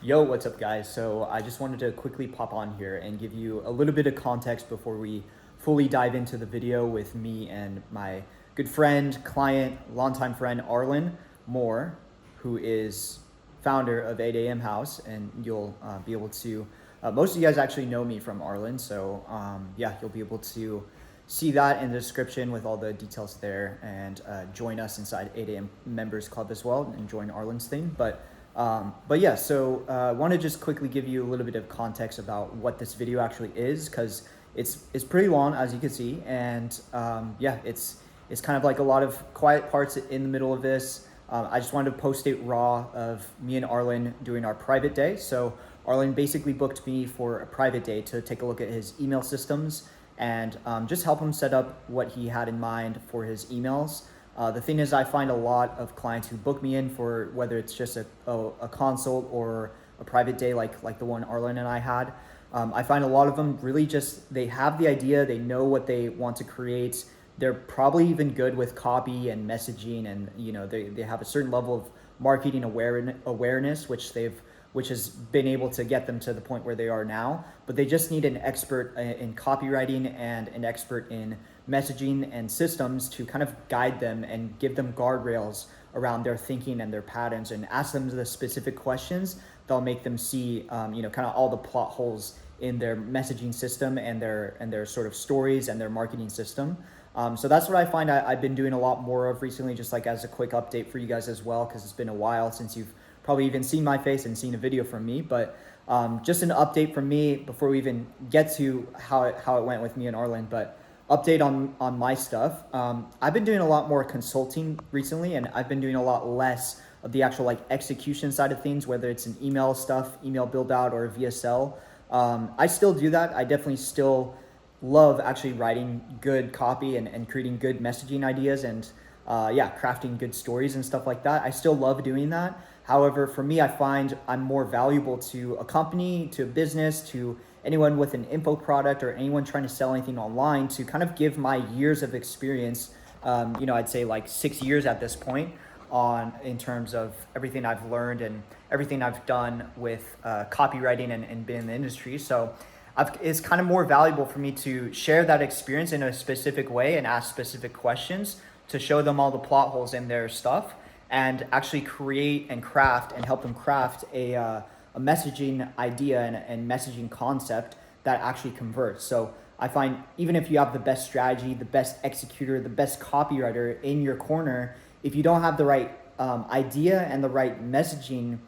Yo, what's up guys? So I just wanted to quickly pop on here and give you a little bit of context before we fully dive into the video with me and my good friend, client, longtime friend, Arlin Moore, who is founder of 8am House. And you'll be able to, most of you guys actually know me from Arlin. So yeah, you'll be able to see that in the description with all the details there, and join us inside 8am members club as well and join Arlin's thing. But yeah, so I want to just quickly give you a little bit of context about what this video actually is, because it's pretty long, as you can see, and yeah, it's kind of like a lot of quiet parts in the middle of this. I just wanted to post it raw of me and Arlin doing our private day. So Arlin basically booked me for a private day to take a look at his email systems and just help him set up what he had in mind for his emails. The thing is, I find a lot of clients who book me in for whether it's just a consult or a private day like the one Arlin and I had. I find a lot of them really just, they have the idea, they know what they want to create. They're probably even good with copy and messaging, and they have a certain level of marketing awareness, which has been able to get them to the point where they are now. But they just need an expert in copywriting and an expert in messaging and systems to kind of guide them and give them guardrails around their thinking and their patterns, and ask them the specific questions that'll make them see kind of all the plot holes in their messaging system and their sort of stories and their marketing system. So that's what I find I've been doing a lot more of recently, just like as a quick update for you guys as well, because it's been a while since you've probably even seen my face and seen a video from me. But just an update from me before we even get to how it went with me and Arlin. But update on my stuff. I've been doing a lot more consulting recently, and I've been doing a lot less of the actual execution side of things, whether it's an email stuff, email build out, or VSL. I still do that. I definitely still love actually writing good copy and creating good messaging ideas, and crafting good stories and stuff like that. I still love doing that. However, for me, I find I'm more valuable to a company, to a business, to anyone with an info product, or anyone trying to sell anything online, to kind of give my years of experience, I'd say like 6 years at this point, in terms of everything I've learned and everything I've done with copywriting and been in the industry. So it's kind of more valuable for me to share that experience in a specific way and ask specific questions to show them all the plot holes in their stuff, and actually create and craft and help them craft a messaging idea and messaging concept that actually converts. So I find even if you have the best strategy, the best executor, the best copywriter in your corner, if you don't have the right idea and the right messaging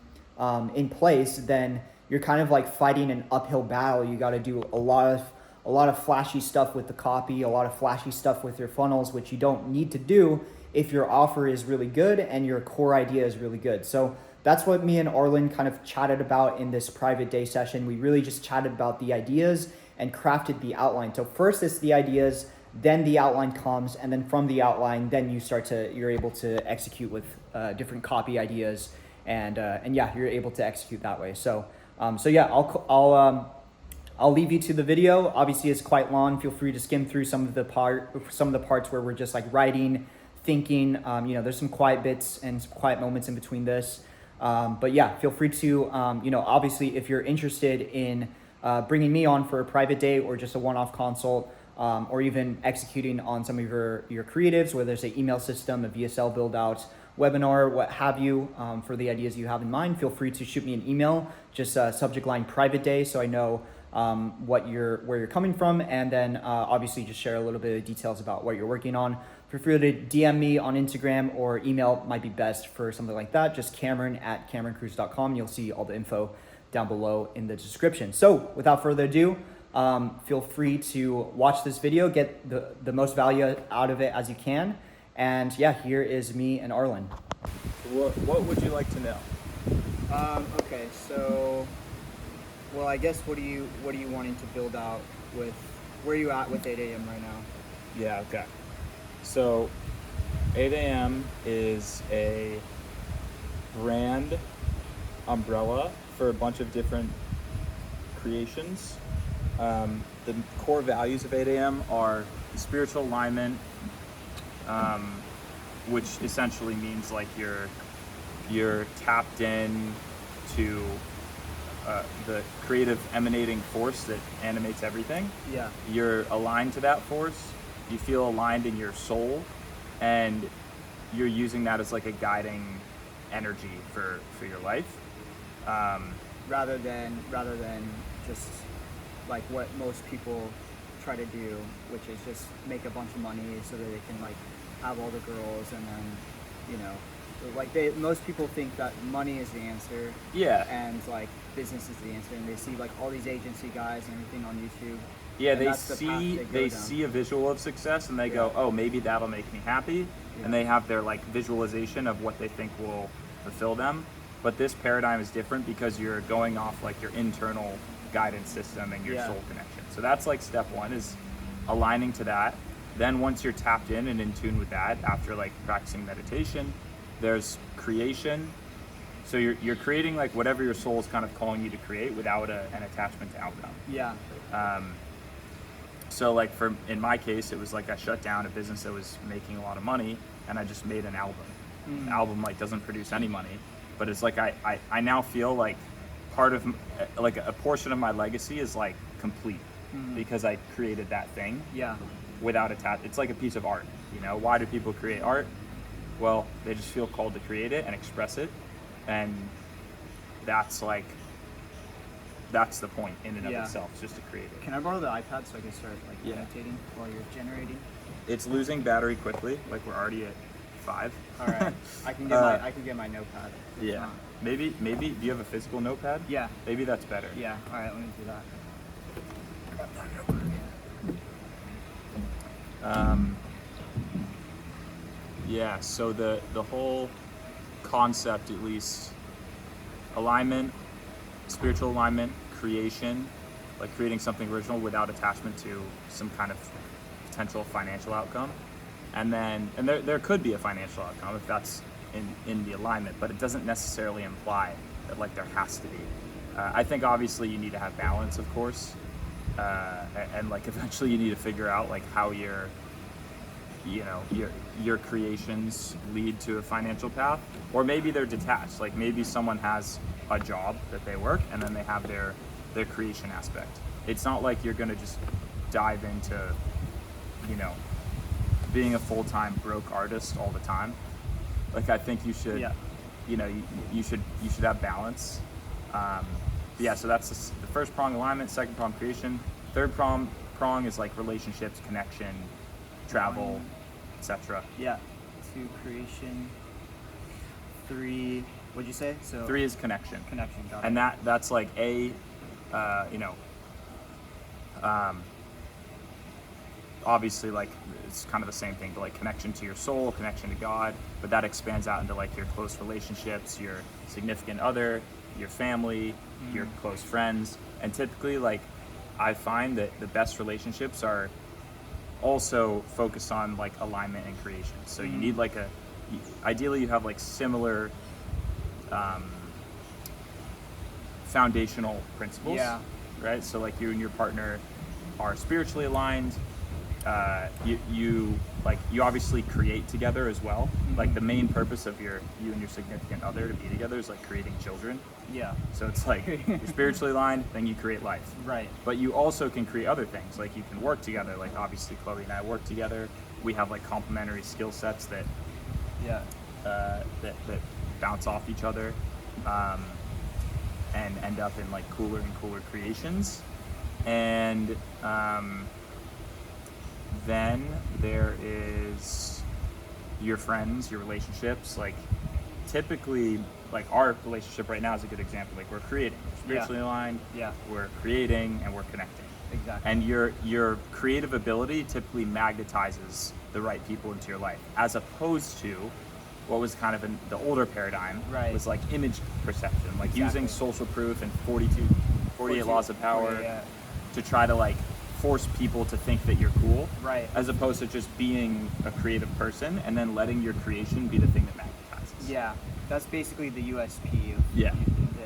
in place, then you're kind of like fighting an uphill battle. You got to do a lot of flashy stuff with the copy, a lot of flashy stuff with your funnels, which you don't need to do if your offer is really good and your core idea is really good. So that's what me and Arlin kind of chatted about in this private day session. We really just chatted about the ideas and crafted the outline. So first it's the ideas, then the outline comes, and then from the outline, then you're able to execute with different copy ideas, and yeah, you're able to execute that way. So yeah, I'll leave you to the video. Obviously, it's quite long. Feel free to skim through some of the parts where we're just like writing, thinking. There's some quiet bits and some quiet moments in between this. But yeah, feel free to, obviously, if you're interested in bringing me on for a private day or just a one-off consult, or even executing on some of your creatives, whether it's an email system, a VSL build out, webinar, what have you, for the ideas you have in mind, feel free to shoot me an email, just subject line private day, so I know where you're coming from, and then obviously just share a little bit of details about what you're working on. Feel free to DM me on Instagram, or email might be best for something like that. Just Cameron@CameronCruz.com. You'll see all the info down below in the description. So without further ado, feel free to watch this video, get the most value out of it as you can. And yeah, here is me and Arlin. What would you like to know? Okay, so, well, I guess what are you wanting to build out with? Where are you at with 8am right now? Yeah, okay. So 8am is a brand umbrella for a bunch of different creations. The core values of 8am are spiritual alignment, which essentially means like you're tapped in to the creative emanating force that animates everything. Yeah. You're aligned to that force. You feel aligned in your soul, and you're using that as like a guiding energy for your life. Rather than just like what most people try to do, which is just make a bunch of money so that they can like have all the girls, and then, you know, like most people think that money is the answer. Yeah. And like business is the answer, and they see like all these agency guys and everything on YouTube. Yeah, and they that's the path see they go they down. see a visual of success, and they go, oh, maybe that'll make me happy, Yeah. and they have their like visualization of what they think will fulfill them. But this paradigm is different because you're going off like your internal guidance system and your Yeah. soul connection. So that's like step one, is aligning to that. Then once you're tapped in and in tune with that, after like practicing meditation, there's creation. So you're creating like whatever your soul is kind of calling you to create without an attachment to outcome. Yeah. So like in my case, it was like I shut down a business that was making a lot of money, and I just made an album. The album like doesn't produce any money, but it's like I now feel like part of like a portion of my legacy is like complete because I created that thing. Yeah. Without it's like a piece of art. You know, why do people create art? Well, they just feel called to create it and express it, and that's the point in and of itself, just to create it. Can I borrow the iPad so I can start like Yeah. meditating while you're generating? It's losing battery quickly. Like we're already at 5. All right. I can get my notepad. Yeah. Maybe. Do you have a physical notepad? Yeah. Maybe that's better. Yeah. All right. Let me do that. Yeah. So the whole concept, at least, alignment, spiritual alignment, creation, like creating something original without attachment to some kind of potential financial outcome, and there could be a financial outcome if that's in the alignment, but it doesn't necessarily imply that like there has to be. I think obviously you need to have balance, of course, and like eventually you need to figure out like how your creations lead to a financial path, or maybe they're detached. Like maybe someone has a job that they work, and then they have their creation aspect. It's not like you're gonna just dive into, being a full-time broke artist all the time. Like I think you should, you should have balance. So that's the first prong, alignment. Second prong, creation. Third prong is like relationships, connection, travel, etc. Yeah. 2, creation. 3, what'd you say? So 3 is connection. Connection. Got it. And that's like obviously like it's kind of the same thing, but like connection to your soul, connection to God, but that expands out into like your close relationships, your significant other, your family, your close friends. And typically like I find that the best relationships are also focused on like alignment and creation. So you need like ideally you have like similar foundational principles. Yeah. Right? So like you and your partner are spiritually aligned. You obviously create together as well. Like the main purpose of you and your significant other to be together is like creating children. Yeah. So it's like you're spiritually aligned, then you create life. Right. But you also can create other things. Like you can work together. Like obviously Chloe and I work together. We have like complementary skill sets that bounce off each other, and end up in like cooler and cooler creations. And then there is your friends, your relationships. Like typically, like our relationship right now is a good example. Like we're creating, we're spiritually aligned. Yeah. We're creating and we're connecting. Exactly. And your creative ability typically magnetizes the right people into your life, as opposed to what was kind of in the older paradigm, was like image perception, like using social proof and 48 laws of power to try to like force people to think that you're cool, right? As opposed to just being a creative person and then letting your creation be the thing that magnetizes. Yeah, that's basically the USP of the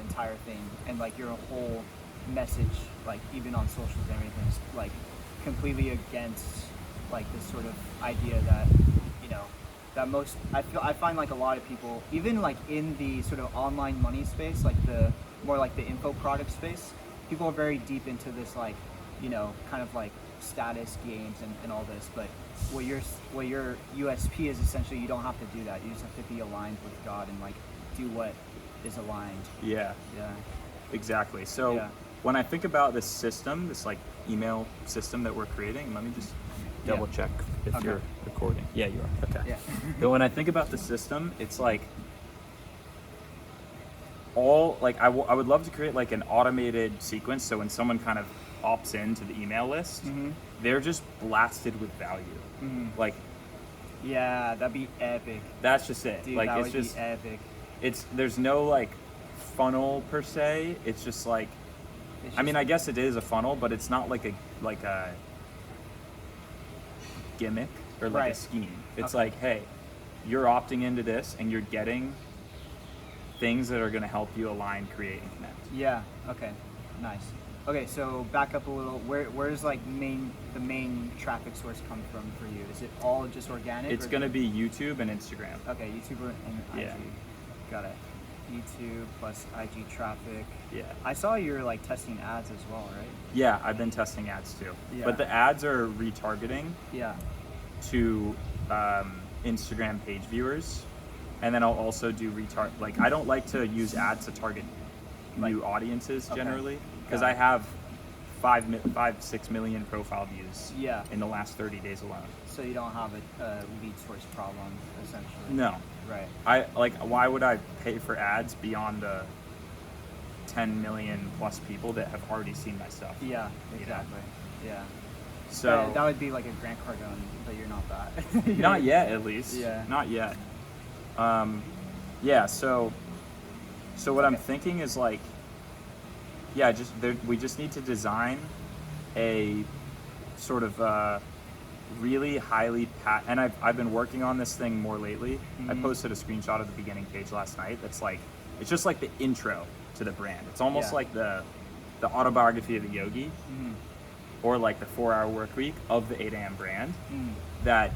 entire thing, and like your whole message, like even on socials and everything, is like completely against like this sort of idea that that I find like a lot of people, even like in the sort of online money space, like the more like the info product space, people are very deep into this, like, you know, kind of like status games and all this. But what your USP is essentially you don't have to do that. You just have to be aligned with God and like do what is aligned. Yeah. Yeah. Exactly. So Yeah. when I think about this system, this like email system that we're creating, let me just double check if Okay. you're recording. Yeah, you are. Okay. Yeah. But when I think about the system, it's like all like I would love to create like an automated sequence. So when someone kind of opts into the email list, they're just blasted with value. Like Yeah, that'd be epic. that's just it. Dude, like that it's would just be epic. there's no like funnel per se. It's just like It's I mean, just- I guess it is a funnel, but it's not like a gimmick or like a Right. scheme. It's Okay. like, hey, you're opting into this and you're getting things that are going to help you align, create, and connect. Yeah. Okay. Nice. Okay, so back up a little. Where's like the main traffic source come from for you? Is it all just organic? It's or going to be YouTube and Instagram. Okay, YouTube and IG. Yeah. Got it. YouTube plus IG traffic. Yeah. I saw you're like testing ads as well, right? Yeah, I've been testing ads too. Yeah. But the ads are retargeting Yeah. to Instagram page viewers. And then I'll also do like I don't like to use ads to target new audiences Okay. generally because Got I it. have 6 million profile views Yeah. in the last 30 days alone. So you don't have a lead source problem, essentially. No. Right. I like why would I pay for ads beyond the 10 million plus people that have already seen my stuff? Yeah. You know? Exactly. Yeah. So that would be like a Grant Cardone, but you're not that. not yet at least. Yeah. Not yet. Yeah, so what I'm Okay. thinking is like yeah, we just need to design a sort of really highly and I've been working on this thing more lately. I posted a screenshot of the beginning page last night that's like it's just like the intro to the brand. It's almost Yeah. like the autobiography of a yogi or like the 4-hour work week of the 8 a.m. brand that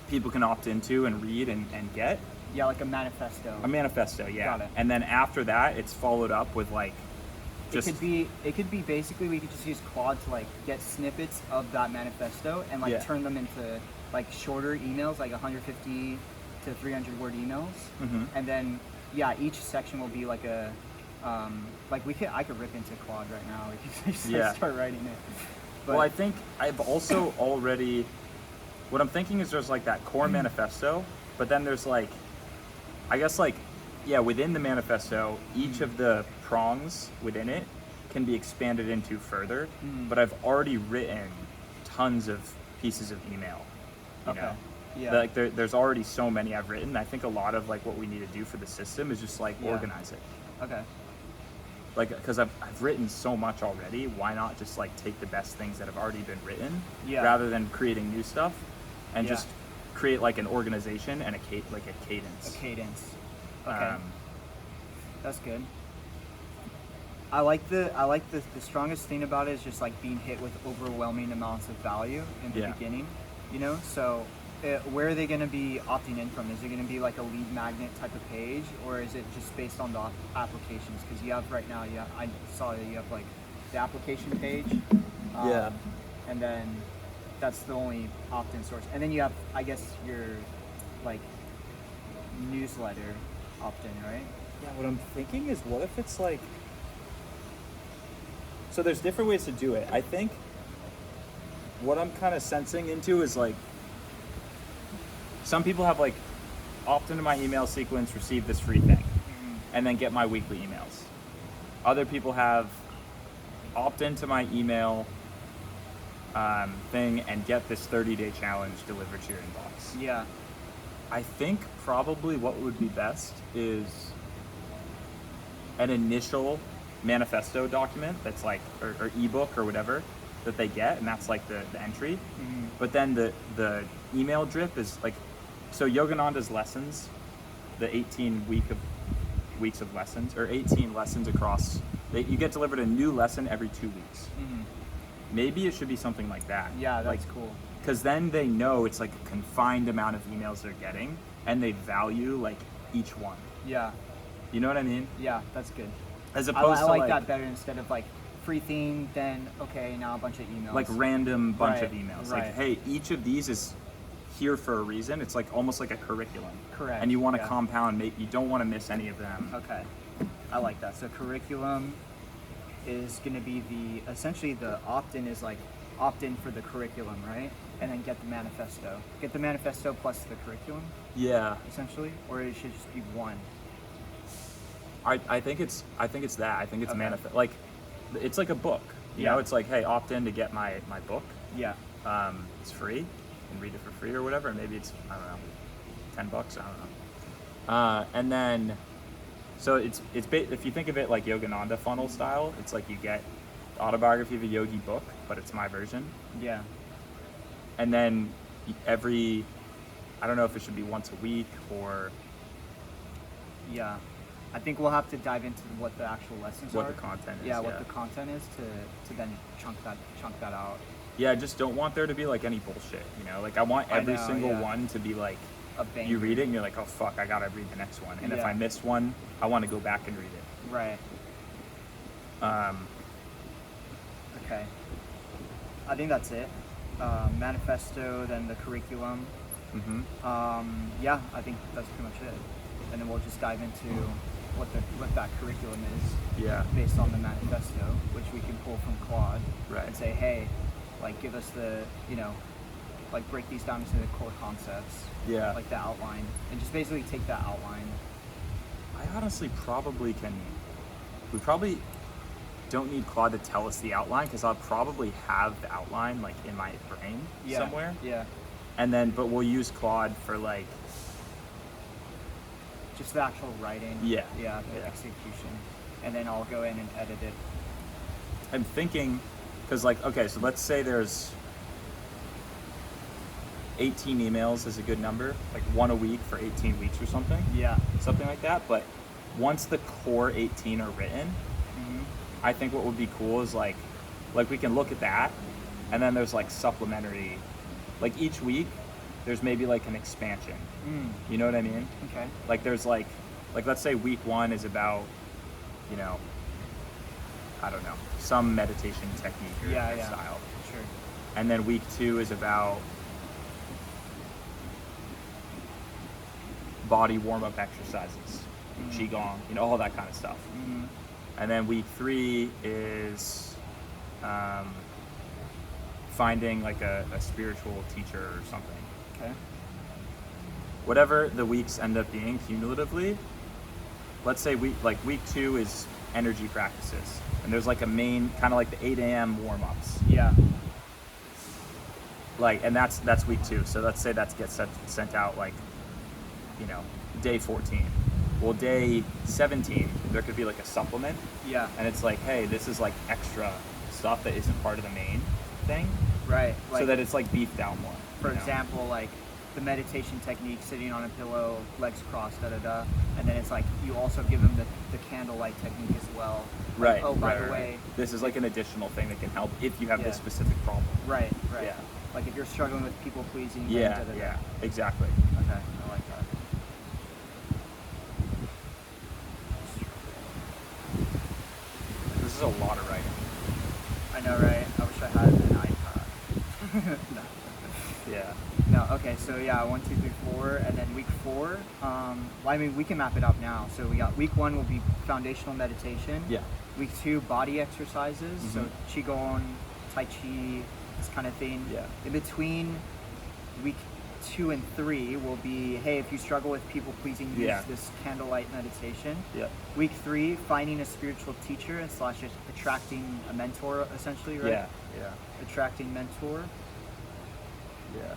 people can opt into and read and get. Yeah, like a manifesto. A manifesto, yeah. Got it. And then after that, it's followed up with like just it could be basically we could just use Claude to like get snippets of that manifesto and like Yeah. turn them into like shorter emails, like 150 to 300 word emails, and then yeah, each section will be like a like I could rip into Claude right now. We could just Yeah. start writing it. But, well, I think I've also already. What I'm thinking is there's like that core manifesto, but then there's like, I guess like, yeah, within the manifesto, each of the prongs within it can be expanded into further. But I've already written tons of pieces of email. You Okay. know? Yeah. Like there's already so many I've written. I think a lot of like what we need to do for the system is just like Yeah. organize it. Okay. Like because I've written so much already. Why not just like take the best things that have already been written, Yeah. rather than creating new stuff, and Yeah. just create like an organization and a cadence. A cadence. Okay. Um, That's good. I like the strongest thing about it is just like being hit with overwhelming amounts of value in the Yeah. beginning, you know? So where are they going to be opting in from? Is it going to be like a lead magnet type of page, or is it just based on the applications? Because you have right now, I saw that you have like the application page. Yeah. And then that's the only opt-in source. And then you have, I guess, your like newsletter opt-in, right? Yeah, what I'm thinking is what if it's like, so there's different ways to do it. I think what I'm kind of sensing into is like, some people have like, opt into my email sequence, receive this free thing, and then get my weekly emails. Other people have opt into my email thing and get this 30-day challenge delivered to your inbox. Yeah. I think probably what would be best is an initial manifesto document that's like, or ebook or whatever that they get, and that's like the entry. But then the email drip is like, so Yogananda's lessons, the 18 weeks of lessons, or 18 lessons across, you get delivered a new lesson every 2 weeks. Maybe it should be something like that. Yeah, like, that's cool. because then they know it's like a confined amount of emails they're getting, and they value like each one. Yeah. You know what I mean? Yeah, that's good. As I opposed to like that better instead of like free theme, then okay, now a bunch of emails. like random bunch of Right, emails. right. Like, hey, each of these is here for a reason. It's like almost like a curriculum. Correct, And you want to yeah. compound, you don't want to miss any of them. Okay, I like that. So curriculum is going to be essentially the opt-in is like opt-in for the curriculum, right? And then get the manifesto. Get the manifesto plus the curriculum, Yeah. essentially, or it should just be one. I think it's that. I think it's Okay. like it's like a book. You Yeah. know, it's like, hey, opt in to get my book. Yeah. It's free. You can read it for free or whatever. And maybe it's, I don't know, $10. I don't know. And then, so it's if you think of it like Yogananda funnel style, it's like you get the autobiography of a yogi book, but it's my version. Yeah. And then I don't know if it should be once a week or Yeah. I think we'll have to dive into what the actual lessons what are. the content is. Yeah, what the content is to then chunk that out. Yeah, I just don't want there to be like any bullshit, you know? Like I want every know, single yeah. one to be like, A banger. you read it and you're like, oh fuck, I gotta read the next one. And if Yeah. I missed one, I want to go back and read it. Right. Okay. I think that's it. Manifesto, then the curriculum. Mm-hmm. Yeah, I think that's pretty much it. And then we'll just dive into what that curriculum is Yeah. based on the manifesto, which we can pull from Claude. Right. And say, hey, like give us the, like break these down into the core concepts. Yeah. Like the outline. And just basically take that outline. I honestly probably can. We probably don't need Claude to tell us the outline because I'll probably have the outline like in my brain somewhere. Yeah. And then, but we'll use Claude for like, Just the actual writing. Yeah. Yeah, the Yeah. execution. And then I'll go in and edit it. I'm thinking, because like, okay, so let's say there's 18 emails is a good number, like one a week for 18 weeks or something. Yeah. Something like that. But once the core 18 are written, Mm-hmm. I think what would be cool is like we can look at that, and then there's like supplementary, like each week there's maybe like an expansion. You know what I mean? Okay. Like there's like let's say week 1 is about, I don't know, some meditation technique or Yeah. style. Sure. And then week 2 is about body warm-up exercises, qigong, all that kind of stuff. Mm-hmm. And then week 3 is finding like a spiritual teacher or something. Okay. Whatever the weeks end up being cumulatively, let's say week 2 is energy practices. And there's like a main, kind of like the 8 a.m. warm-ups. Yeah. Like, and that's week 2. So let's say that gets sent out like, day 14. Well, day 17, there could be like a supplement. Yeah. And it's like, hey, this is like extra stuff that isn't part of the main thing. Right. Like, So that it's like beefed down more. for example, like the meditation technique, sitting on a pillow, legs crossed, da. And then it's like you also give them the candlelight technique as well. Like, Right. oh, by right, the right. way. This is like an additional thing that can help if you have Yeah. this specific problem. Right. Yeah. Like if you're struggling with people pleasing. Yeah, then yeah, exactly. Okay. I like that. This is a lot of writing. I know, right? I wish I had an iPad. No. Yeah. No, okay, so yeah, 1, 2, 3, 4, and then week 4. Well, I mean, we can map it out now. So we got week 1 will be foundational meditation. Yeah. Week 2, body exercises. So Mhm. qigong, tai chi, this kind of thing. Yeah. In between week 2 and 3 will be, hey, if you struggle with people pleasing, use Yeah. this candlelight meditation. Yeah. Week 3, finding a spiritual teacher and / attracting a mentor, essentially, right? Yeah. Yeah. Attracting mentor. Yeah.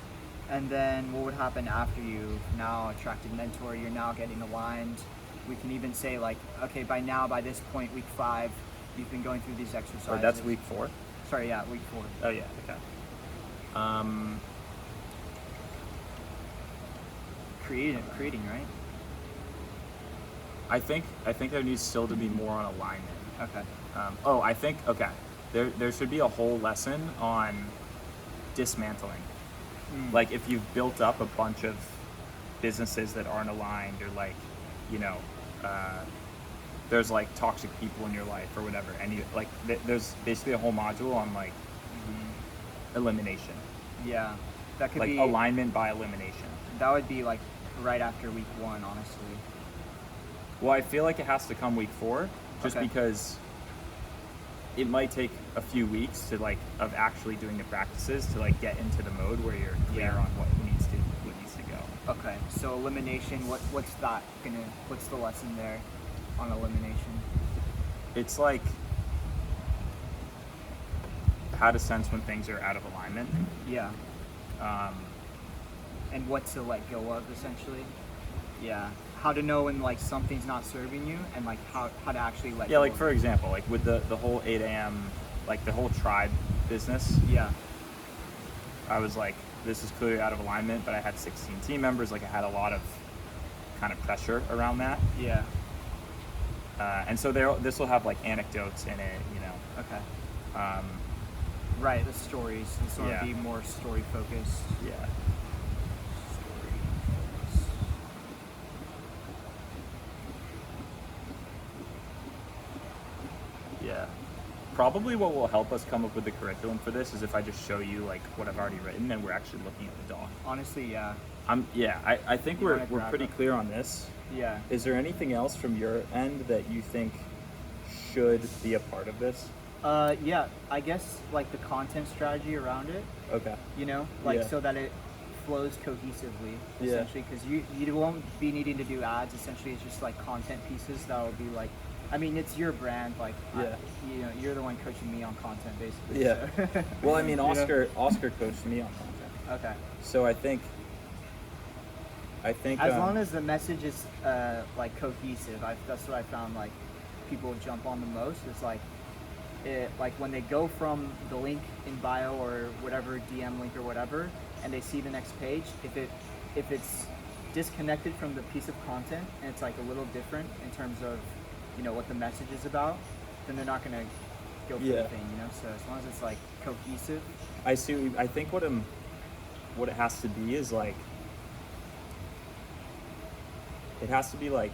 And then what would happen after you've now attracted mentor, you're now getting aligned. We can even say like, okay, by this point, week 5, you've been going through these exercises. Or that's week 4. Sorry, yeah, week 4. Oh yeah. Okay. Creating, right? I think there needs still to be more on alignment. Okay. I think there should be a whole lesson on dismantling. Like if you've built up a bunch of businesses that aren't aligned, or like, there's like toxic people in your life or whatever, and you like there's basically a whole module on like elimination, Yeah, that could like be alignment by elimination. That would be like right after week 1, honestly. Well, I feel like it has to come week 4, just Okay. because it might take a few weeks to like of actually doing the practices to like get into the mode where you're clear Yeah. on what needs to go. Okay, so elimination. What's the lesson there on elimination? It's like how to sense when things are out of alignment. Yeah, Um, and what to let go of, essentially. Yeah, how to know when like something's not serving you, and like how to actually let yeah, go like of for it. example, like with the whole 8 a.m. like the whole tribe business, Yeah, I was like, this is clearly out of alignment, but I had 16 team members. Like I had a lot of kind of pressure around that. yeah. And so this will have like anecdotes in it, you know. Okay. Right, the stories. This one Yeah. would be more story focused. Yeah. Story focused. Yeah. Probably what will help us come up with the curriculum for this is if I just show you like what I've already written and we're actually looking at the doc. Honestly, yeah. I think You we're wanna grab pretty it? clear on this. Yeah. Is there anything else from your end that you think should be a part of this? Yeah, I guess like the content strategy around it, Okay. you know, like Yeah. so that it flows cohesively, Yeah. essentially, because you won't be needing to do ads. Essentially, it's just like content pieces that will be like, I mean, it's your brand, like, Yeah. you're the one coaching me on content, basically. Yeah. So. Well, I mean, You know? Oscar coached me on content. Okay. So I think As long as the message is like cohesive, that's what I found. Like people jump on the most. It's like like when they go from the link in bio or whatever DM link or whatever, and they see the next page. If it's disconnected from the piece of content and it's like a little different in terms of what the message is about, then they're not gonna go for Yeah. the thing. So as long as it's like cohesive. I see. I think what it has to be is like it has to be like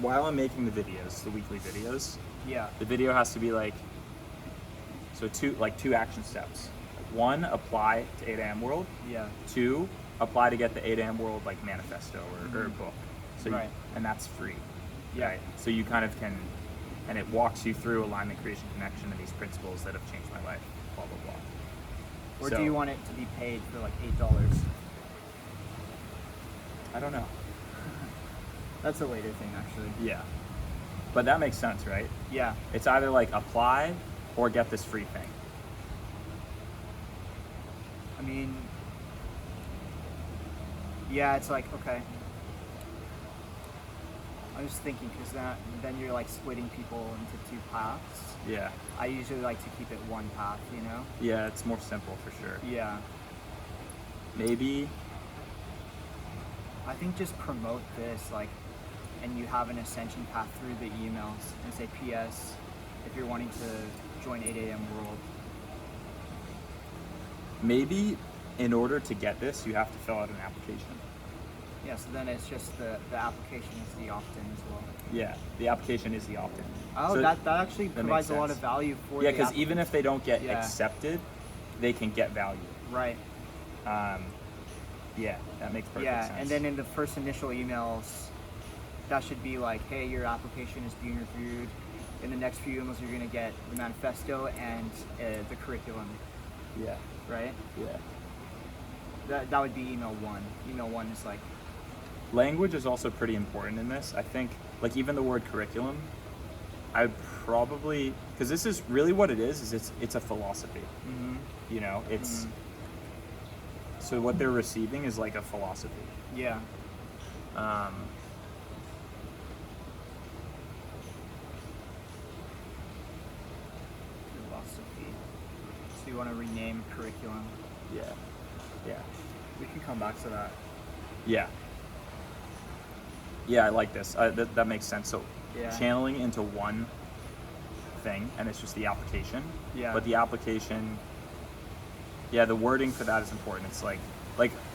while I'm making the videos, the weekly videos, Yeah. the video has to be like two action steps. 1, apply to 8 a.m. World. Yeah. 2, apply to get the 8 a.m. World like manifesto or book. So Right. and that's free. Yeah. Right? So you kind of can, and it walks you through alignment, creation, connection, and these principles that have changed my life. Blah blah blah. Or So- do you want it to be paid for like $8? I don't know. That's a later thing, actually. Yeah. But that makes sense, right? Yeah. It's either like apply or get this free thing. I mean, yeah, it's like, okay. I was thinking, because then you're like splitting people into 2 paths. Yeah. I usually like to keep it one path, Yeah, it's more simple for sure. Yeah. Maybe. I think just promote this, like, and you have an ascension path through the emails and say, P.S. if you're wanting to join 8 a.m. World. Maybe in order to get this, you have to fill out an application. Yeah, so then it's just the application is the opt-in as well. Yeah, the application is the opt-in. Oh, So that actually that provides a makes lot of sense. value for Yeah, the because even if they don't get Yeah. accepted, they can get value. Right. Yeah, that makes perfect Yeah, sense. and then in the first initial emails, that should be like, hey, your application is being reviewed. In the next few emails, you're gonna get the manifesto and the curriculum, yeah, right? yeah. That would be email 1. Email 1 is like, Language is also pretty important in this. I think, like even the word curriculum, I probably, because this is really what it is it's a philosophy. It's so what they're receiving is like a philosophy. yeah, philosophy. So you want to rename curriculum? Yeah, yeah, We can come back to that. yeah. Yeah, I like this. That makes sense. So Yeah. channeling into one thing, and it's just the application. Yeah. But the application, yeah, the wording for that is important. It's like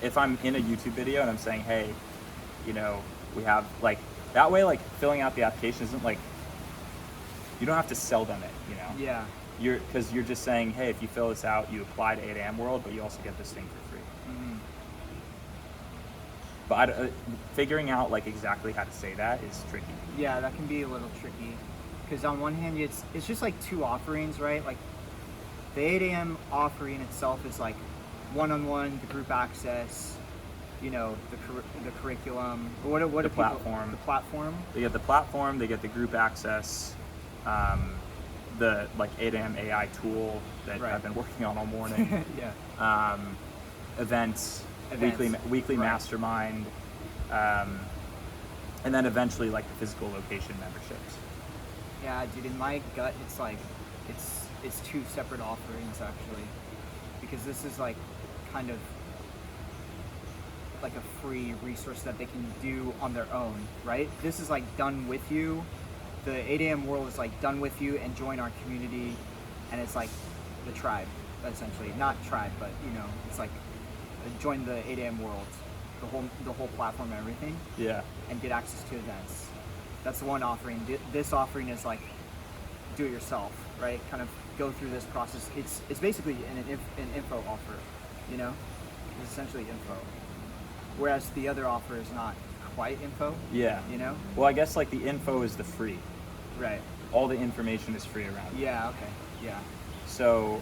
if I'm in a YouTube video and I'm saying, hey, we have like That way, like filling out the application isn't like, you don't have to sell them it, you know? Yeah. Because you're just saying, hey, if you fill this out, you apply to 8am World, but you also get this thing for free. Mm-hmm. But figuring out like exactly how to say that is tricky. Yeah, that can be a little tricky. Because on one hand, it's just like two offerings, right? Like the 8am offering itself is like one-on-one, the group access, you know, the curriculum. What The do people, platform. the platform. They get the platform, they get the group access, the like 8am AI tool that Right. I've been working on all morning. Yeah. Events, Events. weekly Right. mastermind, and then eventually like the physical location memberships. Yeah, dude, in my gut, it's like, it's two separate offerings actually, because this is like kind of like a free resource that they can do on their own, right? This is like done with you. The 8am World is like done with you, and join our community, and it's like the tribe, essentially. Not tribe, but you know, it's like join the 8am World, the whole platform and everything, Yeah. and get access to events. That's the one offering. This offering is like do it yourself, right? Kind of go through this process. It's basically an info offer, you know? It's essentially info. Whereas the other offer is not quite info, Yeah. you know? Well, I guess like the info is the free. Right. All the information is free around it. Yeah, okay. Yeah. So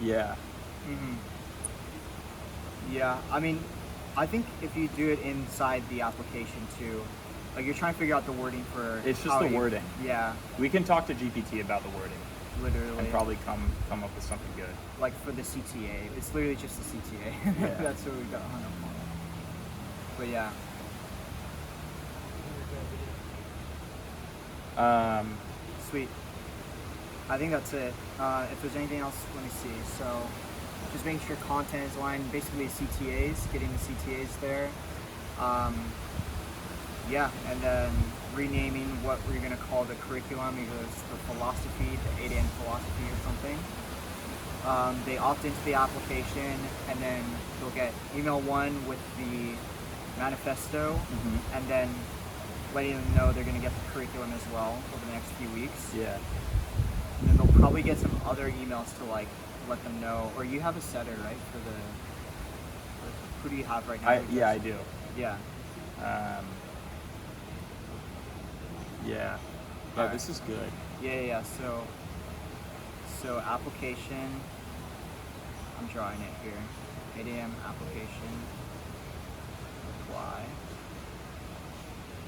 yeah. Mm-hmm. Yeah, I mean, I think if you do it inside the application too, like you're trying to figure out the wording for It's just how the you- Oh, wording. Yeah, We can talk to GPT about the wording literally. and probably come up with something good. Like for the CTA, it's literally just the CTA. Yeah. That's what we got hung up on. But yeah, sweet. I think that's it. If there's anything else, let me see. So, just making sure content is aligned. Basically, CTAs, getting the CTAs there. Yeah, and then renaming what we're gonna call the curriculum, either it's the philosophy, the 8am philosophy or something. They opt into the application, and then they'll get email 1 with the manifesto, and then letting them know they're going to get the curriculum as well over the next few weeks. Yeah. And then they'll probably get some other emails to like let them know. Or you have a setter, right? For the who do you have right now? I do. Yeah. Yeah. Yeah, Alright. this is good. Yeah. So application. I'm drawing it here. 8am application. Apply.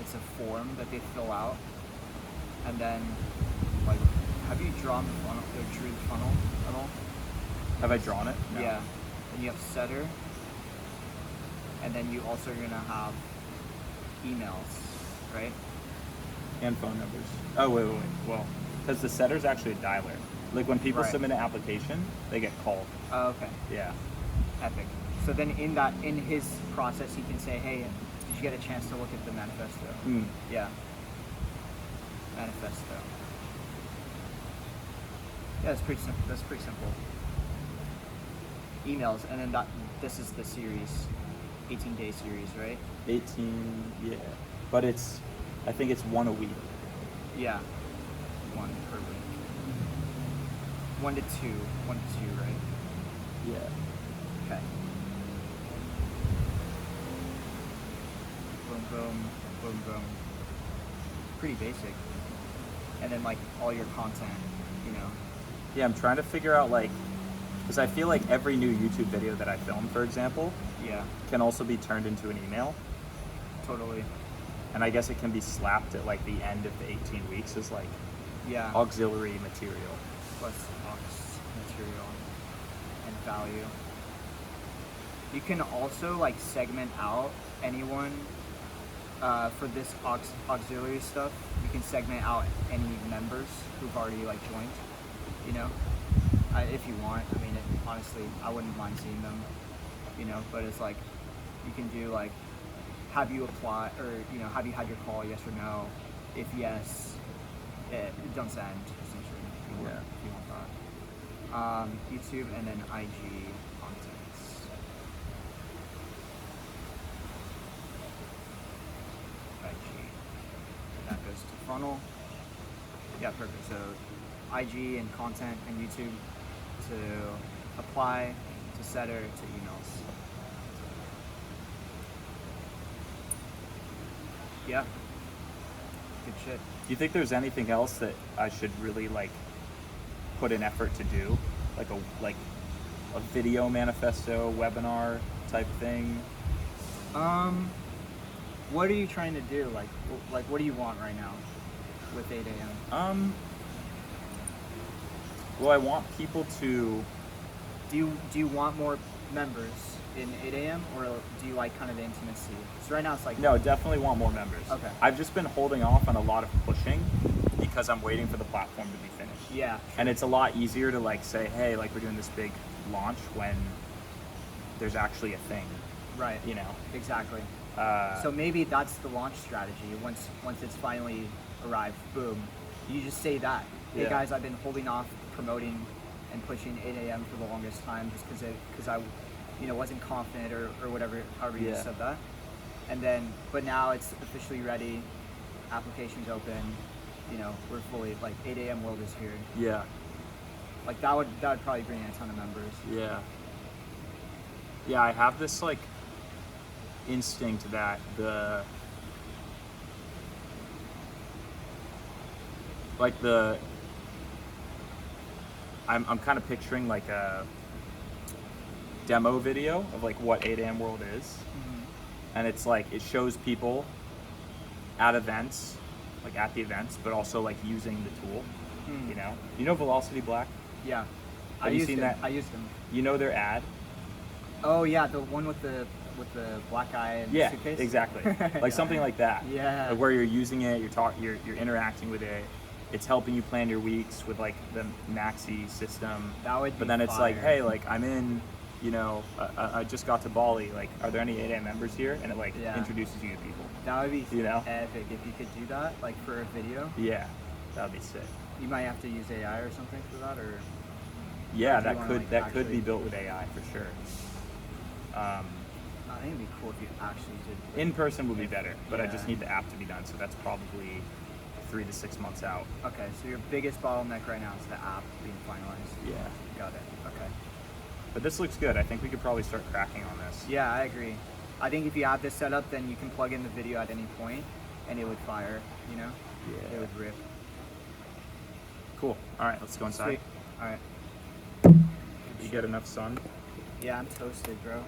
It's a form that they fill out, and then like, have you drawn the funnel? Or drew the funnel at all? Have I drawn it? No. Yeah. And you have setter, and then you also are gonna have emails, right? And phone numbers. Oh, wait. Well, because the setter's actually a dialer. Like when people Right. submit an application, they get called. Oh, okay. Yeah. Epic. So then in his process, he can say, hey, did you get a chance to look at the manifesto? Yeah. Manifesto. Yeah, that's pretty simple. That's pretty simple. Emails, and then this is the series, 18-day series, right? 18, yeah. But I think it's 1 a week. Yeah. 1 per week. 1 to 2. 1 to 2, right? Yeah. Okay. Boom, boom, boom, boom. Pretty basic. And then like all your content, you know. Yeah, I'm trying to figure out like, because I feel like every new YouTube video that I film, for example, Yeah, can also be turned into an email. totally. And I guess it can be slapped at like the end of the 18 weeks as like Yeah. auxiliary material. Plus ox material and value. You can also like segment out anyone for this auxiliary stuff. You can segment out any members who've already like joined, you know, if you want. I mean, honestly, I wouldn't mind seeing them, you know, but it's like, you can do like, have you apply, or, you know, have you had your call, yes or no? If yes, don't send, essentially, if you want, Yeah. if you want that. YouTube, and then IG contents. IG. That goes to funnel. Yeah, perfect. So IG and content and YouTube to apply, to setter, to emails. Yeah. Good shit. Do you think there's anything else that I should really like put an effort to do, like a video manifesto, webinar type thing? What are you trying to do? Like what do you want right now with 8 a.m.? Well, I want people to. Do you want more members in 8 a.m. or do you like kind of the intimacy? So right now it's like No, definitely want more members. Okay. I've just been holding off on a lot of pushing because I'm waiting for the platform to be finished. Yeah. And it's a lot easier to like say, hey, like we're doing this big launch when there's actually a thing, Right. you know? Exactly. So maybe that's the launch strategy. Once it's finally arrived, boom, you just say that. Hey Yeah. guys, I've been holding off promoting and pushing 8 a.m. for the longest time just because I wasn't confident or whatever, however you Yeah. said that. And then, but now it's officially ready. Application's open. We're fully 8 a.m. world is here. Yeah. Like that would probably bring in a ton of members. Yeah. Yeah, I have this like instinct that I'm kind of picturing like a demo video of like what 8 a.m. world is. Mm-hmm. And it's like it shows people at events, like at the events, but also like using the tool. You know Velocity Black? Yeah. Have you seen that? I used them. You know their ad? Oh yeah, the one with the black eye and Yeah, suitcase. exactly. Like something like that. Yeah. Like where you're using it, you're interacting with it. It's helping you plan your weeks with like the Maxi system. That would be But then it's fire. like, hey, like I'm in, I just got to Bali. Like, are there any 8 a.m. members here? And it like Yeah. introduces you to people. That would be You know? epic if you could do that, like for a video. Yeah, that would be sick. You might have to use AI or something for that, or Yeah, Or do you that wanna, could like, that could be actually- built with AI for sure. I think it'd be cool if you actually did. In person would be better, but I Yeah. just need the app to be done, so that's probably 3 to 6 months out. Okay, so your biggest bottleneck right now is the app being finalized. Yeah. Got it. Okay. But this looks good. I think we could probably start cracking on this. Yeah, I agree. I think if you have this set up, then you can plug in the video at any point, and it would fire. Yeah. It would rip. Cool. All right, let's go inside. Sweet. All right. You get enough sun? Yeah, I'm toasted, bro.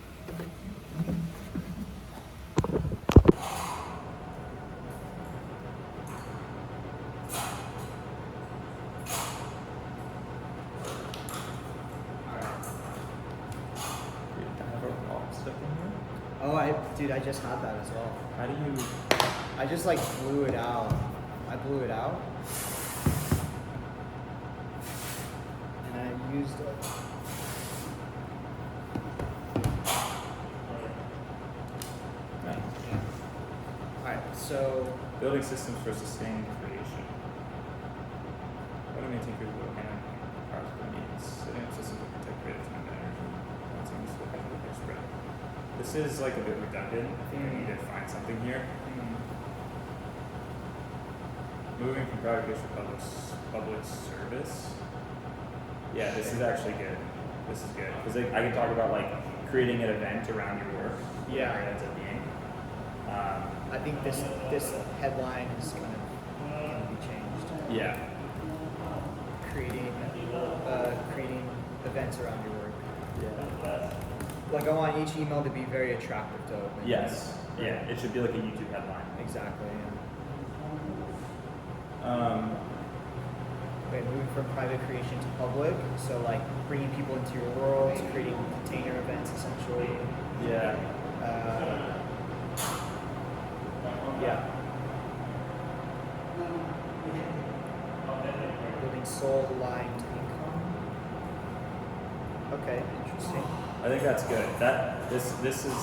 I have a rock stuck in here. Oh, dude, I just had that as well. How do you? I just like blew it out. I blew it out. And I used it. Alright, so Building systems for sustained creation. How to maintain critical hand practical needs. Setting up systems that protect creative time and energy. Balancing this with their spread. This is like a bit redundant. I think I need to find something here. Moving from private base to public service. Yeah, this is actually good. This is good because I can talk about like creating an event around your work. Yeah. Whatever it ends up being. I think this headline is kind of can be changed. Yeah. Creating events around your work. Yeah. Like I want each email to be very attractive to open. Yes. Yeah. It should be like a YouTube headline. Exactly. Yeah. Okay, moving from private creation to public, so like bringing people into your world, creating container events essentially. Yeah. Yeah. Building soul-aligned income. Okay, interesting. I think that's good. This is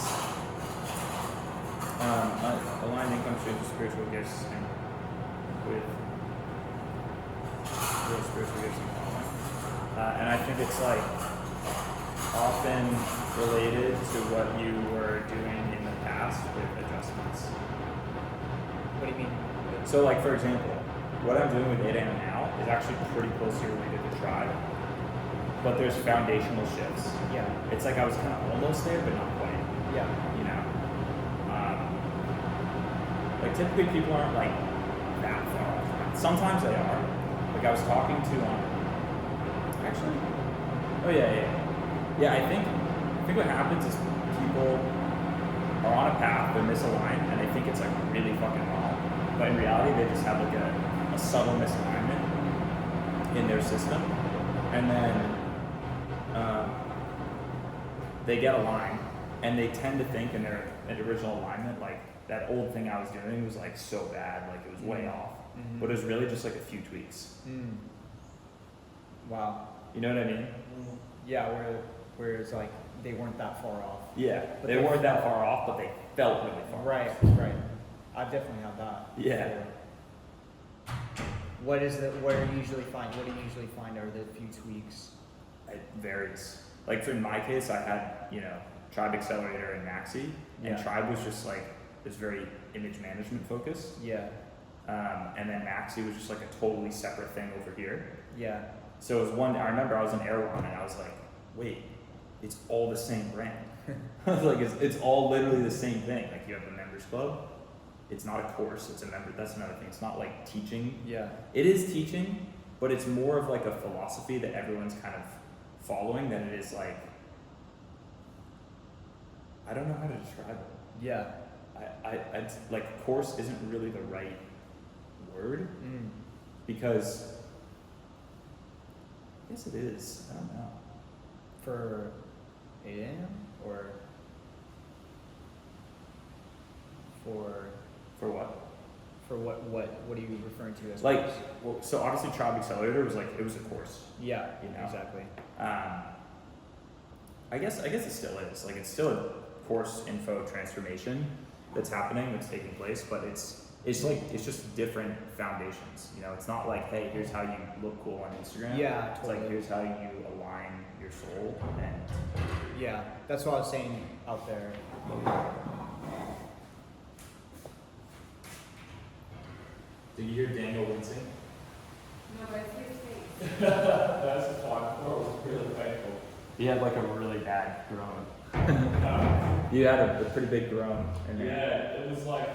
aligned income streams with spiritual gifts and with real spiritual gifts and calling. And I think it's like often related to what you were doing in the past with adjustments. What do you mean? So like for example, what I'm doing with 8 a.m. now is actually pretty closely related to Tribe, but there's foundational shifts. Yeah. It's like I was kind of almost there, but not quite. Yeah. You know, like typically people aren't like that far off. Sometimes they are. Like I was talking to actually. Oh yeah. I think what happens is people are on a path, they're misaligned, and they think it's like really fucking wrong. But in reality, they just have like a subtle misalignment in their system, and then they get aligned, and they tend to think in their original alignment, like that old thing I was doing was like so bad, like it was way off, but it was really just like a few tweaks. Wow. You know what I mean? Yeah, where it's like they weren't that far off. Yeah, But they weren't that far off, but they felt really far off. Right. I've definitely had that. Yeah. before. What do you usually find? What do you usually find are the few tweaks? It varies. Like for in my case, I had, Tribe Accelerator and Maxi, and Yeah. Tribe was just like this very image management focused. Yeah. And then Maxi was just like a totally separate thing over here. Yeah. So it was one, I remember I was in Erewhon and I was like, wait, it's all the same brand. I was like, it's all literally the same thing. Like you have the members club. It's not a course, it's a member, that's another thing. It's not like teaching. Yeah. It is teaching, but it's more of like a philosophy that everyone's kind of following than it is like, I don't know how to describe it. Yeah. I like course isn't really the right word because I guess it is. I don't know. For 8 a.m. or For what? for what are you referring to as Like, course? well, so obviously Tribe Accelerator was like, it was a course. Yeah, you know. exactly. I guess it still is. Like it's still a course info transformation that's happening, that's taking place, but it's just different foundations. It's not like, hey, here's how you look cool on Instagram. Yeah, It's totally. like, here's how you align your soul and Yeah, that's what I was saying out there. Did you hear Daniel wincing? No, but it's his face. That's fine. That was really painful. He had like a really bad groan. You had a pretty big groan in there. Yeah, it was like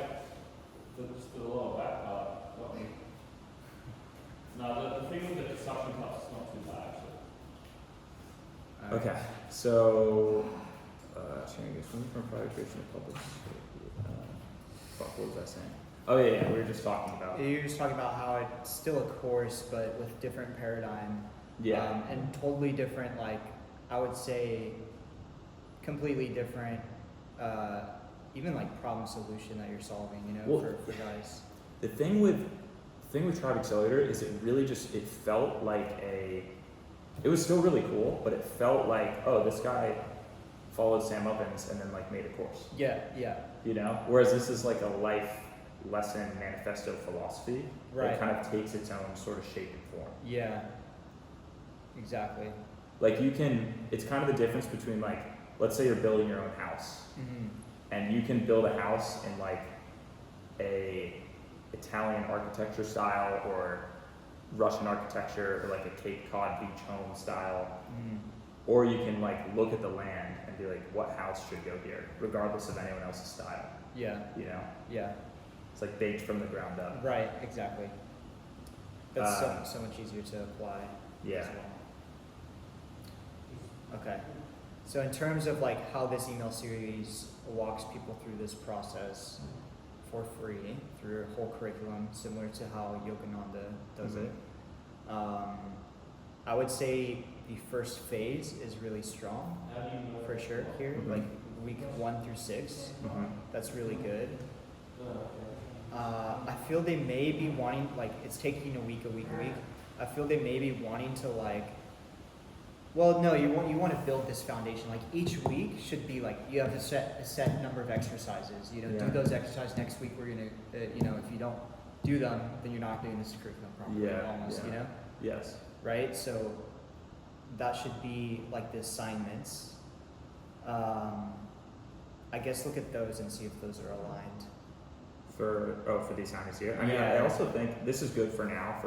just the lower back part. Got me. No, the thing with the suction cups is not too bad actually. Okay, so sharing experience from private creation to public. Fuck, what was I saying? Oh yeah, we were just talking about. You're just talking about how it's still a course, but with different paradigm. Yeah. And totally different, like, I would say, completely different, even like problem solution that you're solving, Well, for guys. The thing with Tribe Accelerator is it really just, it felt like it was still really cool, but it felt like, oh, this guy followed Sam Uppins and then like made a course. Yeah. Whereas this is like a life lesson manifesto philosophy Right. that kind of takes its own sort of shape and form. Yeah. Exactly. Like it's kind of the difference between like, let's say you're building your own house Mm-hmm. and you can build a house in like a Italian architecture style or Russian architecture or like a Cape Cod beach home style, or you can like look at the land and be like, what house should go here, regardless of anyone else's style. Yeah. Yeah. It's like baked from the ground up. Right. Exactly. That's so much easier to apply. Yeah. As well. Okay. So in terms of like how this email series walks people through this process for free through a whole curriculum, similar to how Yogananda does it, I would say the first phase is really strong How do you know? for sure here, Mhm. like week 1 through 6. That's really good. I feel they may be wanting, like, it's taking a week. I feel they may be wanting to, like, well, no, you want to build this foundation. Like, each week should be, like, you have a set number of exercises. Yeah. Do those exercises next week. We're going to, if you don't do them, then you're not doing this curriculum properly, almost, Yes. right? So that should be like the assignments. I guess look at those and see if those are aligned. For the assignments here. I mean, Yeah. I also think this is good for now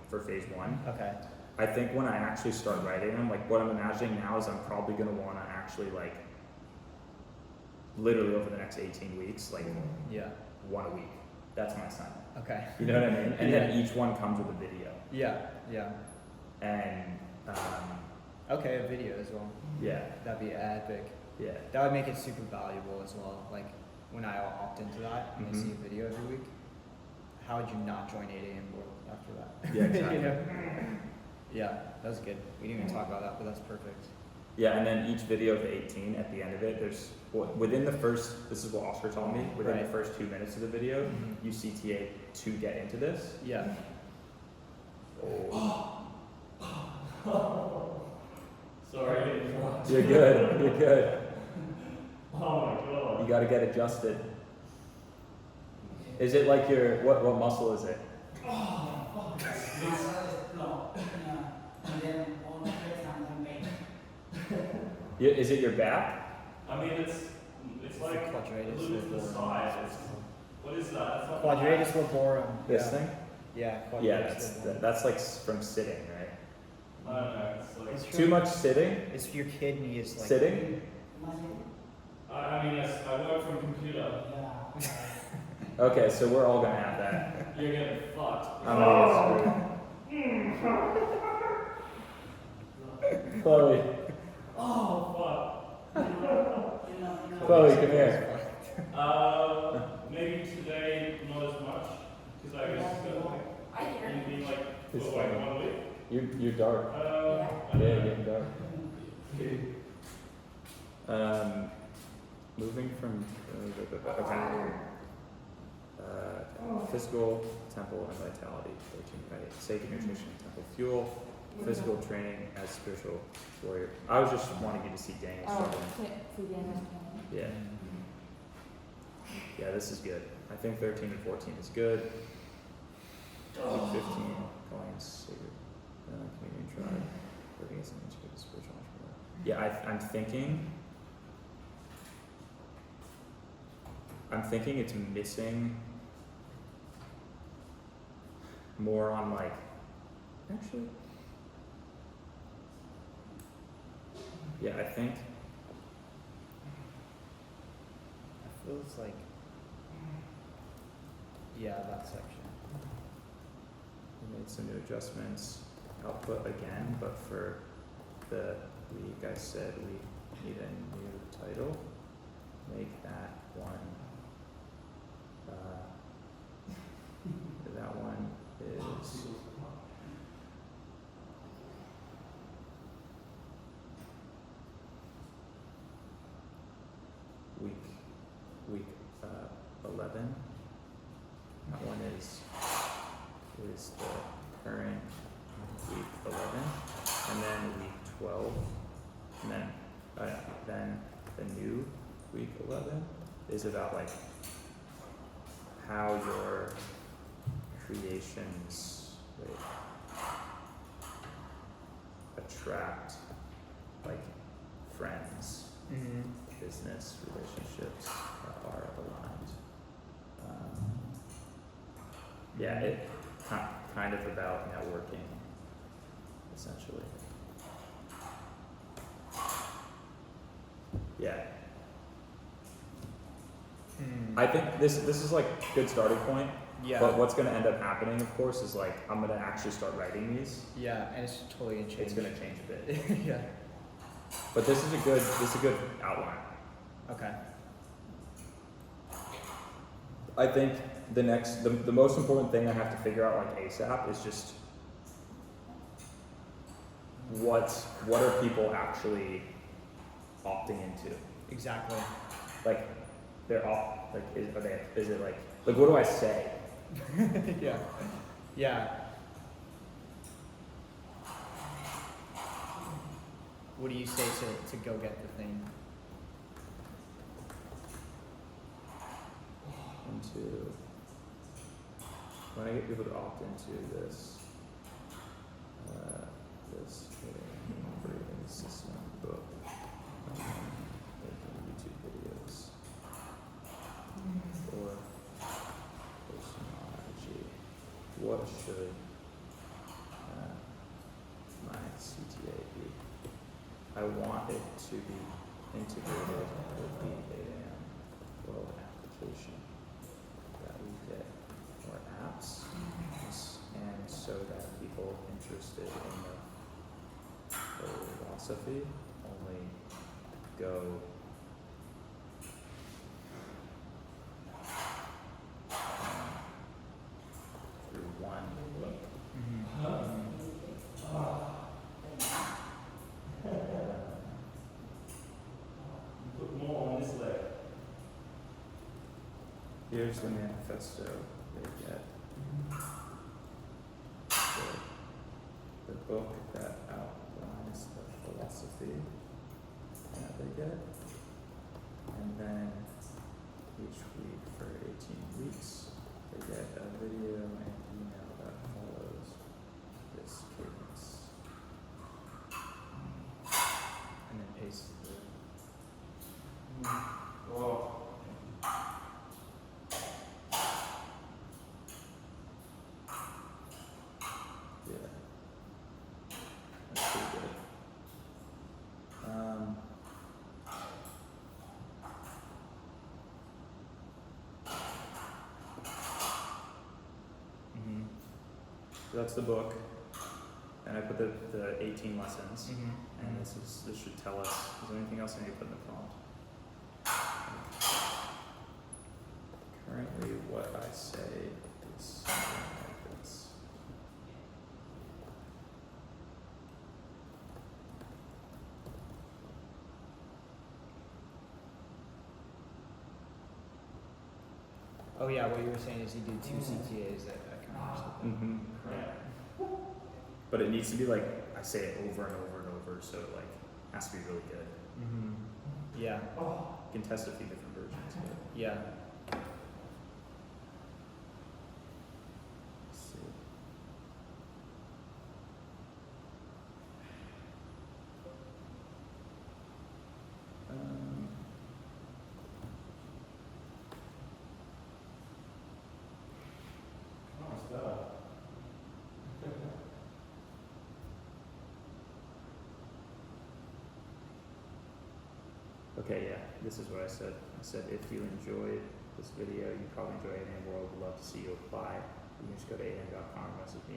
for phase one. Okay. I think when I actually start writing them, like what I'm imagining now is I'm probably gonna want to actually like literally over the next 18 weeks, like Yeah. one a week. That's my assignment. Okay. You know what I mean? And then each one comes with a video. Yeah. Yeah. And Okay, a video as well. yeah, That'd be epic. yeah. That would make it super valuable as well. Like when I opt into that and I see a video every week, how would you not join 8 a.m. board after that? Yeah, exactly. You know? Yeah, that was good. We didn't even talk about that, but that's perfect. Yeah, and then each video of the 18, at the end of it, there's within the first. This is what Oscar told me. Within Right. the first 2 minutes of the video, Mhm. you CTA to get into this. Yeah. Sorry. You're good. You're good. Oh my god. You got to get adjusted. Is it like your what muscle is it? Is it your back? I mean, it's like Quadratus look at the laborum. size. What is that? It's not Quadratus laborum. This yeah. thing? Yeah. Quadratus Yeah, laborum. that's like from sitting, right? I don't know. It's like. It's Too much sitting? It's your kidney is like Sitting? I mean, yes, I work from computer. Okay, so we're all gonna have that. You're getting fucked. I'm gonna get screwed. Chloe. Oh fuck. Chloe, come here. Maybe today not as much because I guess you mean like It's what, like fine. 1 week. You're dark. I Yeah, don't you're know. getting dark. Moving from physical, temple, and vitality. 13, right? Sacred nutrition, temple fuel, physical training as spiritual warrior. I was just wanting you to see Daniel struggling. Yeah. Yeah, this is good. I think 13 and 14 is good. Week 15, calling sacred communion tribe, working as an integrated spiritual entrepreneur. Yeah, I'm thinking it's missing more on like, actually, yeah, I think, I feel it's like that section. we made some new adjustments. Output again, but for the week I said we need a new title. Make that one. That one is week 11. That one is the current week 11, and then week 12, and then the new week 11 is about like how your creations attract like friends, business relationships that are aligned. Yeah, it kind of about networking, essentially. Yeah. I think this is like a good starting point. Yeah. But what's going to end up happening, of course, is like I'm going to actually start writing these. Yeah, and it's totally gonna change. It's going to change a bit. Yeah. But this is a good outline. Okay. I think the most important thing I have to figure out like ASAP is just what are people actually opting into? Exactly. Like they're off. Like is it like what do I say? Yeah. Yeah. What do you say to go get the thing? Into when I get people to opt into this this system book. Making YouTube videos. For personology. What should my CTA be? I want it to be integrated with the 8am World application that we get, or apps, and so that people interested in the philosophy only go through one look. Put more on this leg. Here's the manifesto they get. The book that outlines the philosophy that they get. And then each week for 18 weeks, they get a video and email that follows this cadence. And then paste the. Oh. Yeah. That's pretty good. So that's the book. And I put the 18 lessons. And this should tell us, is there anything else I need to put in the prompt? Currently what I say is something like this. Oh yeah, what you were saying is you do 2 CTAs. I can understand. But it needs to be like, I say it over and over and over, so it like has to be really good. Yeah. You can test a few different versions, but Yeah. let's see. Oh, it's better. Okay, yeah, this is what I said. I said, if you enjoyed this video, you probably enjoy 8am World. Would love to see you apply. You can just go to 8am.com, message me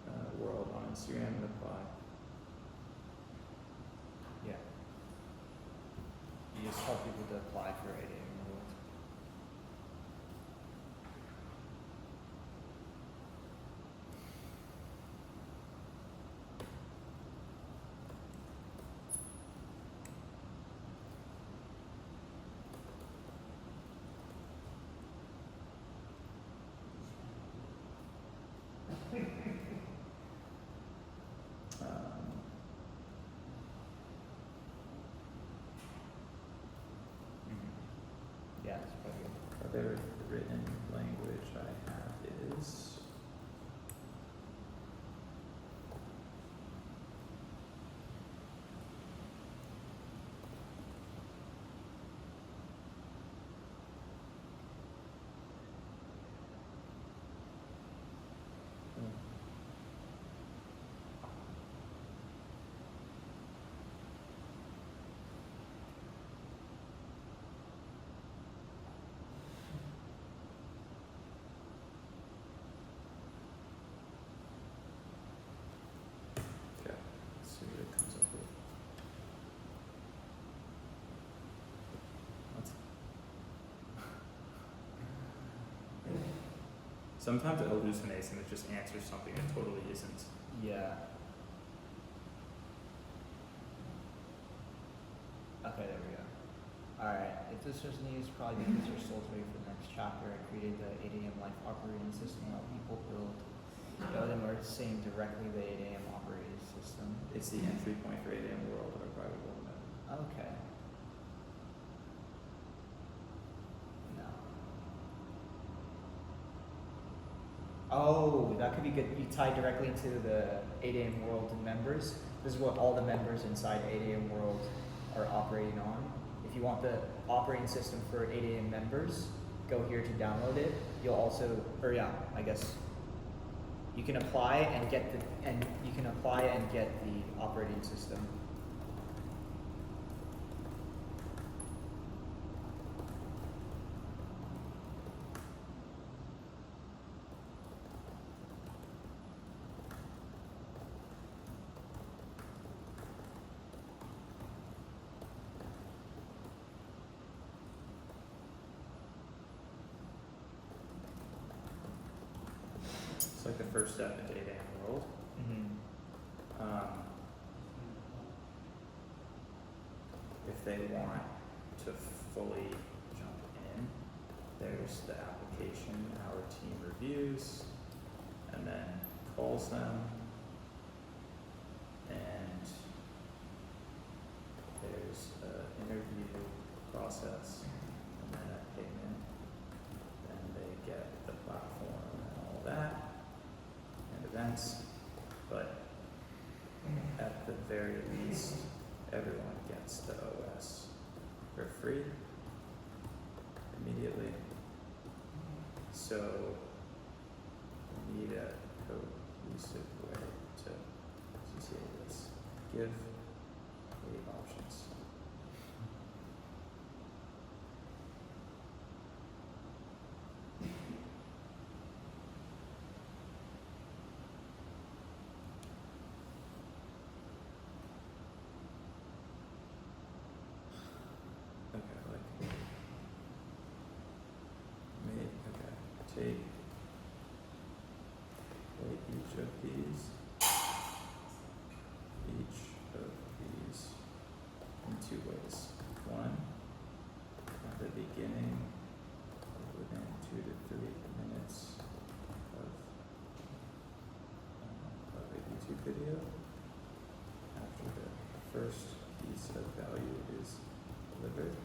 8am World on Instagram and apply. Yeah. You just tell people to apply for 8am World. Yeah, it's probably good. Other written language I have is okay. Let's see what it comes up with. What's Sometimes it hallucinates and it just answers something it totally isn't. Yeah. Okay, there we go. Alright, if this was news, probably because your soul's ready for the next chapter, I created the 8am Life operating system that people build. Then we're saying directly the 8am operating system. It's the entry point for 8am World, our private world map. Okay. No. Oh, that could be good. You tie directly into the 8am World members. This is what all the members inside 8am World are operating on. If you want the operating system for 8am members, go here to download it. You'll also, or yeah, I guess you can apply and get the operating system. It's like the first step into 8am World. If they want to fully jump in, there's the application our team reviews and then calls them, and there's an interview process and then a payment, then they get the platform and all that and events, but at the very least everyone gets the OS for free immediately. So we need a cohesive way to associate this. Give 8 options. Take each of these in 2 ways. One, at the beginning, within 2 to 3 minutes of a YouTube video, after the first piece of value is delivered,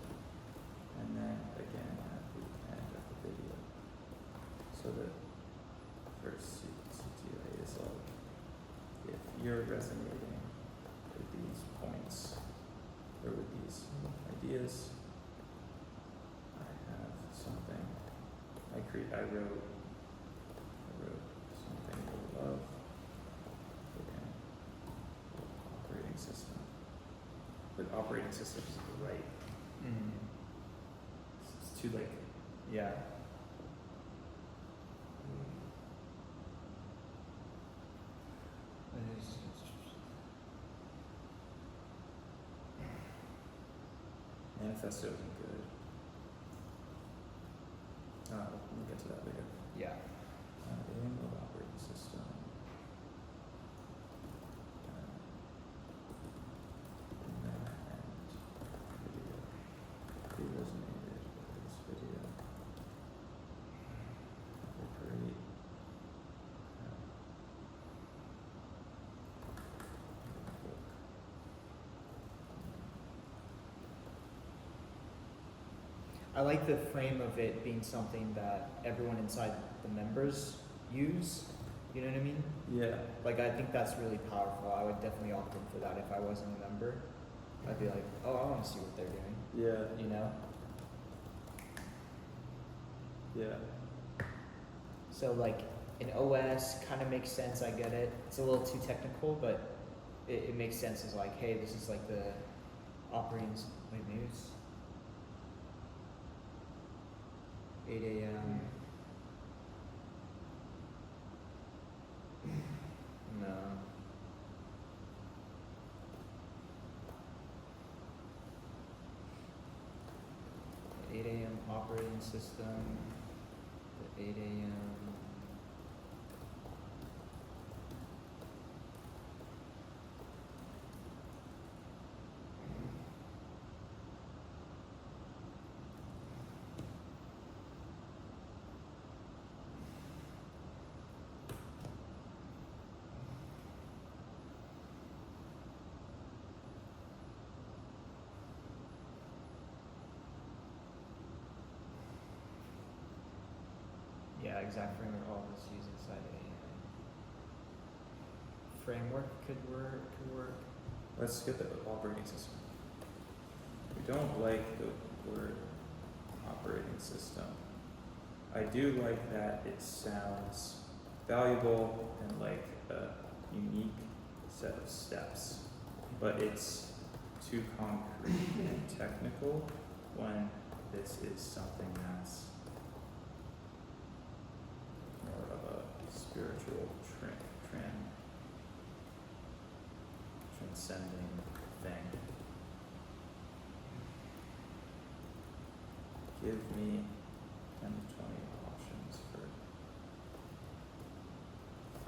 and then again at the end of the video. So the first CTA is like, if you're resonating with these points or with these ideas, I have something. I wrote something you'll love. Again, operating system. But operating systems is right. It's too like, Yeah. manifesto isn't good. We'll get to that later. Yeah. Aim of operating system. And then video. Who resonated with this video? Great. I like the frame of it being something that everyone inside the members use. You know what I mean? Yeah. Like, I think that's really powerful. I would definitely opt in for that if I wasn't a member. I'd be like, oh, I want to see what they're doing. Yeah. You know? Yeah. So, like, an OS kind of makes sense. I get it. It's a little too technical, but it makes sense as like, hey, this is like the operating. Wait, maybe it's 8 a.m. No. 8 a.m. operating system. The 8 a.m. Yeah, exact framework all of us use inside framework could work. Let's get the operating system. We don't like the word operating system. I do like that it sounds valuable and like a unique set of steps, but it's too concrete and technical when this is something that's more of a spiritual transcending thing. Give me 10 to 20 options for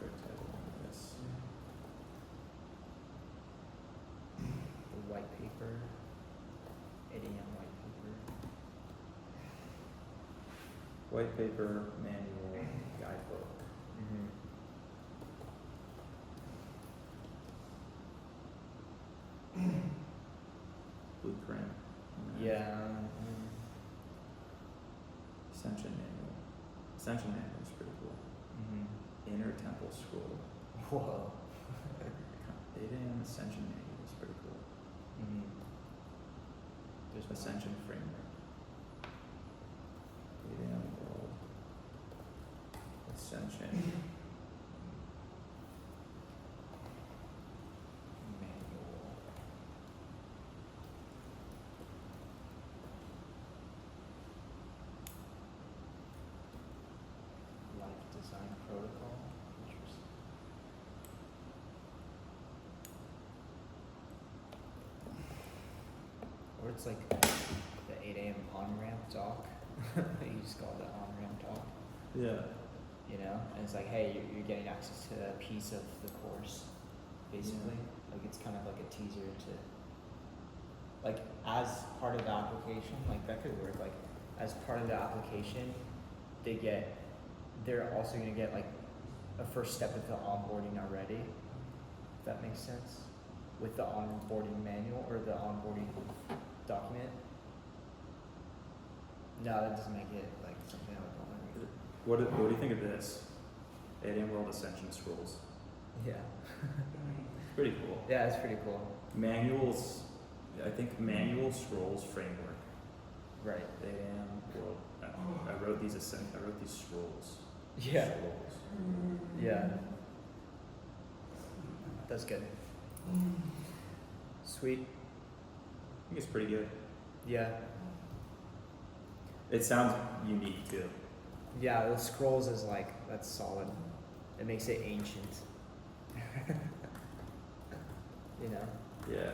titling this. The white paper, 8 a.m. white paper. White paper, manual, guidebook. Blueprint. Yeah. Ascension manual. Ascension manual is pretty cool. Inner temple scroll. Whoa. 8 a.m. ascension manual is pretty cool. There's Ascension framework. 8 a.m. world. Ascension. manual. Life design protocol. Interesting. Or it's like the 8 a.m. on-ramp talk. They just call it the on-ramp talk. Yeah. You know, and it's like, hey, you're getting access to a piece of the course, basically. Like it's kind of like a teaser to, like as part of the application, like that could work. Like as part of the application, they're also gonna get like a first step of the onboarding already. If that makes sense, with the onboarding manual or the onboarding document. No, that doesn't make it like something I would want to read. What do you think of this? 8 a.m. world ascension scrolls. Yeah. Pretty cool. Yeah, it's pretty cool. Manuals, I think manual scrolls framework. Right. 8 a.m. world. I wrote these scrolls. Yeah. Scrolls. Yeah. That's good. Sweet. I think it's pretty good. Yeah. It sounds unique too. Yeah, the scrolls is like, that's solid. It makes it ancient. You know? Yeah.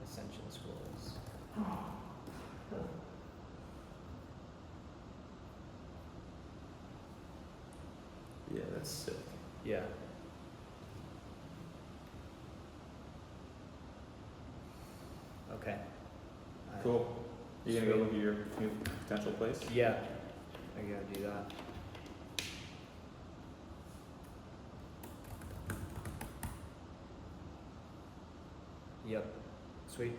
Ascension scrolls. Yeah, that's sick. Yeah. Okay. Cool. You gonna go look at your new potential place? Yeah. I gotta do that. Yep. Sweet.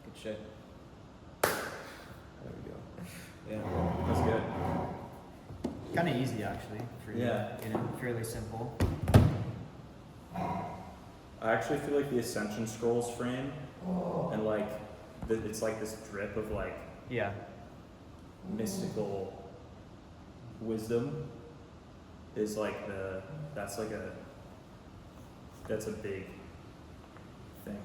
Good shit. There we go. Yeah. That's good. Kind of easy actually. For Yeah. You know, fairly simple. I actually feel like the Ascension Scrolls frame and like it's like this drip of like Yeah. mystical wisdom is like that's a big thing.